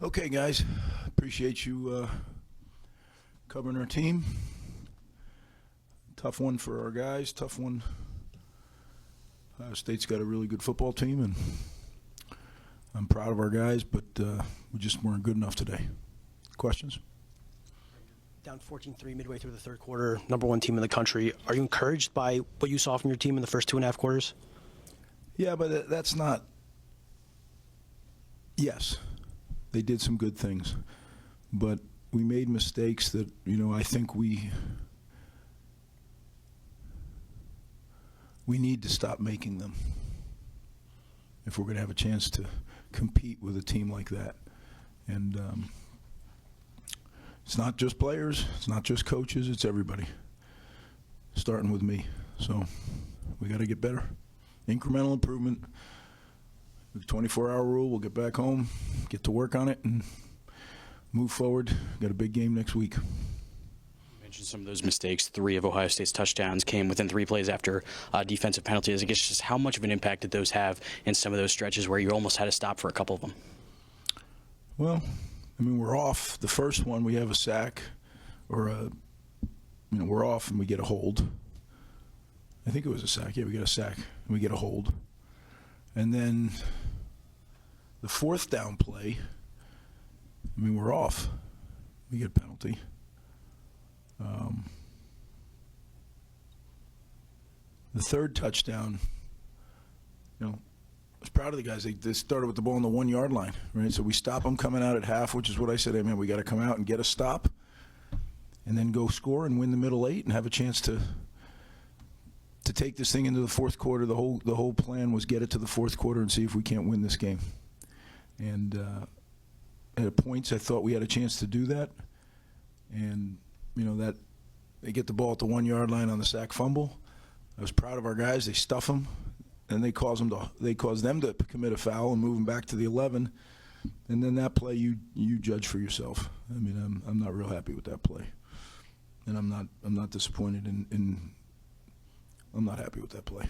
Okay, guys. Appreciate you covering our team. Tough one for our guys. Tough one. Ohio State's got a really good football team, and I'm proud of our guys, but we just weren't good enough today. Questions? Down 14-3 midway through the third quarter, number one team in the country. Are you encouraged by what you saw from your team in the first 2.5 quarters? Yeah, but that's not. Yes, they did some good things, but we made mistakes that, I think we need to stop making them if we're going to have a chance to compete with a team like that. And it's not just players, it's not just coaches, it's everybody, starting with me. So we got to get better. Incremental improvement. The 24-hour rule, we'll get back home, get to work on it, and move forward. Got a big game next week. You mentioned some of those mistakes. 3 of Ohio State's touchdowns came within 3 plays after defensive penalties. I guess just how much of an impact did those have in some of those stretches where you almost had to stop for a couple of them? Well, we're off. The first one, we have a sack, or we're off and we get a hold. I think it was a sack. Yeah, we get a sack and we get a hold. And then the 4th down play, we're off. We get a penalty. The 3rd touchdown, I was proud of the guys. They started with the ball on the 1-yard line, right? So we stop them coming out at half, which is what I said. Hey, man, we got to come out and get a stop and then go score and win the middle 8 and have a chance to take this thing into the 4th quarter. The whole plan was get it to the 4th quarter and see if we can't win this game. And at points, I thought we had a chance to do that. And that they get the ball at the 1-yard line on the sack fumble. I was proud of our guys. They stuff them, and they cause them to commit a foul and move them back to the 11. And then that play, you judge for yourself. I'm not real happy with that play, and I'm not disappointed in. I'm not happy with that play.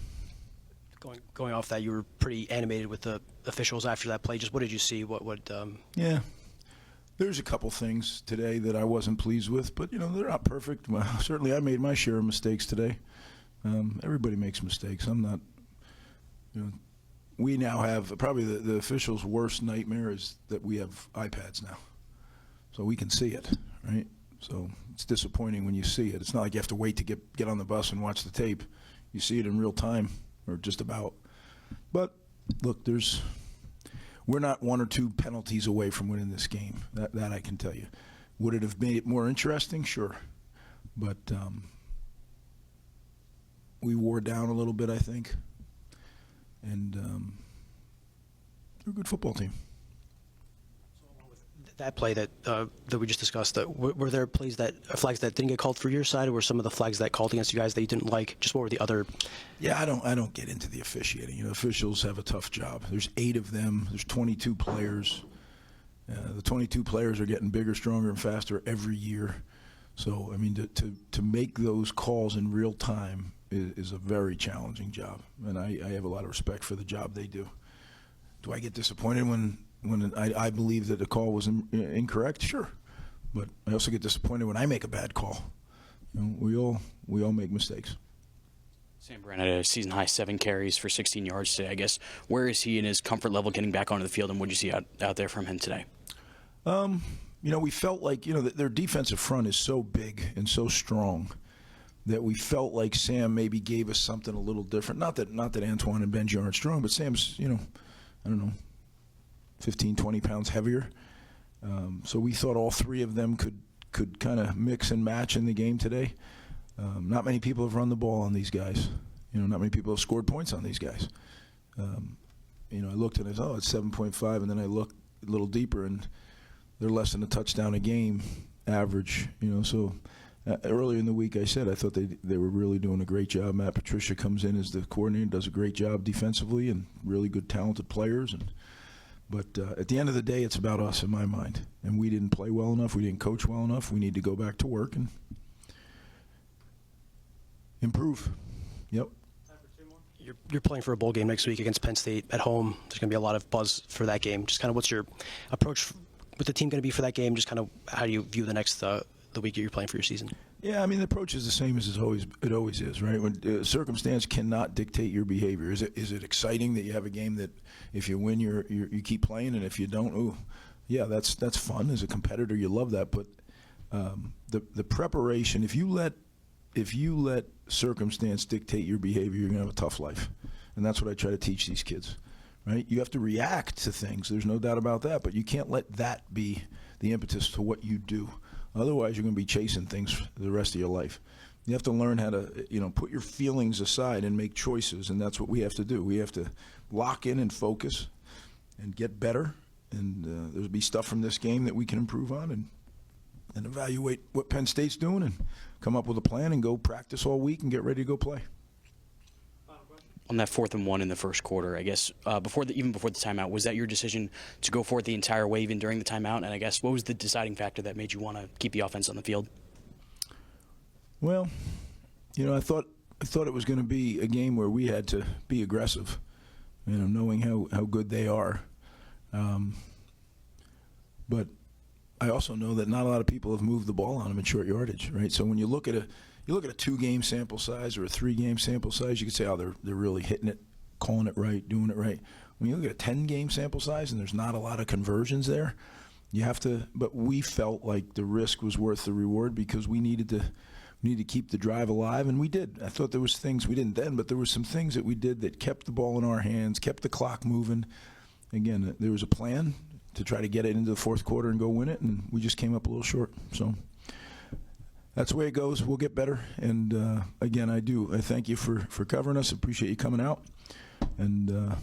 Going off that, you were pretty animated with the officials after that play. Just what did you see? Yeah, there's a couple things today that I wasn't pleased with, but they're not perfect. Well, certainly, I made my share of mistakes today. Everybody makes mistakes. I'm not. We now have probably the officials' worst nightmare is that we have iPads now, so we can see it, right? So it's disappointing when you see it. It's not like you have to wait to get on the bus and watch the tape. You see it in real time, or just about. But look, we're not 1 or 2 penalties away from winning this game. That I can tell you. Would it have made it more interesting? Sure, but we wore down a little bit, I think, and we're a good football team. That play that we just discussed, were there flags that didn't get called for your side, or were some of the flags that called against you guys that you didn't like? Just what were the other? Yeah, I don't get into the officiating. Officials have a tough job. There's 8 of them. There's 22 players. The 22 players are getting bigger, stronger, and faster every year. So to make those calls in real time is a very challenging job, and I have a lot of respect for the job they do. Do I get disappointed when I believe that the call was incorrect? Sure. But I also get disappointed when I make a bad call. We all make mistakes. Sam Brown had a season-high 7 carries for 16 yards today. I guess, where is he in his comfort level getting back onto the field, and what did you see out there from him today? We felt like, their defensive front is so big and so strong that we felt like Sam maybe gave us something a little different. Not that Antoine and Benji aren't strong, but Sam's, I don't know, 15, 20 pounds heavier. So we thought all 3 of them could kind of mix and match in the game today. Not many people have run the ball on these guys. Not many people have scored points on these guys. I looked and I thought, it's 7.5, and then I looked a little deeper, and they're less than a touchdown a game average. So earlier in the week I said I thought they were really doing a great job. Matt Patricia comes in as the coordinator, does a great job defensively, and really good, talented players. But at the end of the day, it's about us in my mind. And we didn't play well enough. We didn't coach well enough. We need to go back to work and improve. Yep. You're playing for a bowl game next week against Penn State at home. There's going to be a lot of buzz for that game. Just kind of what's your approach with the team going to be for that game? Just kind of how do you view the next the week that you're playing for your season? Yeah, I mean, the approach is the same as it always is, right? When circumstance cannot dictate your behavior. Is it exciting that you have a game that if you win, you keep playing, and if you don't, ooh, yeah, that's fun. As a competitor, you love that. But the preparation, if you let circumstance dictate your behavior, you're gonna have a tough life, and that's what I try to teach these kids. Right? You have to react to things. There's no doubt about that, but you can't let that be the impetus to what you do. Otherwise, you're going to be chasing things for the rest of your life. You have to learn how to, put your feelings aside and make choices, and that's what we have to do. We have to lock in and focus and get better, and there'll be stuff from this game that we can improve on and evaluate what Penn State's doing and come up with a plan and go practice all week and get ready to go play. On that 4th and 1 in the first quarter, I guess, even before the timeout, was that your decision to go for it the entire way even during the timeout? And I guess, what was the deciding factor that made you want to keep the offense on the field? Well, I thought it was going to be a game where we had to be aggressive, knowing how good they are. But I also know that not a lot of people have moved the ball on them in short yardage, right? So when you look at a 2-game sample size or a 3-game sample size, you could say, oh, they're really hitting it, calling it right, doing it right. When you look at a 10-game sample size and there's not a lot of conversions there, you have to. But we felt like the risk was worth the reward because we needed to keep the drive alive, and we did. I thought there was things we didn't then, but there were some things that we did that kept the ball in our hands, kept the clock moving. Again, there was a plan to try to get it into the fourth quarter and go win it, and we just came up a little short. So that's the way it goes. We'll get better. And, again, I thank you for covering us. Appreciate you coming out. And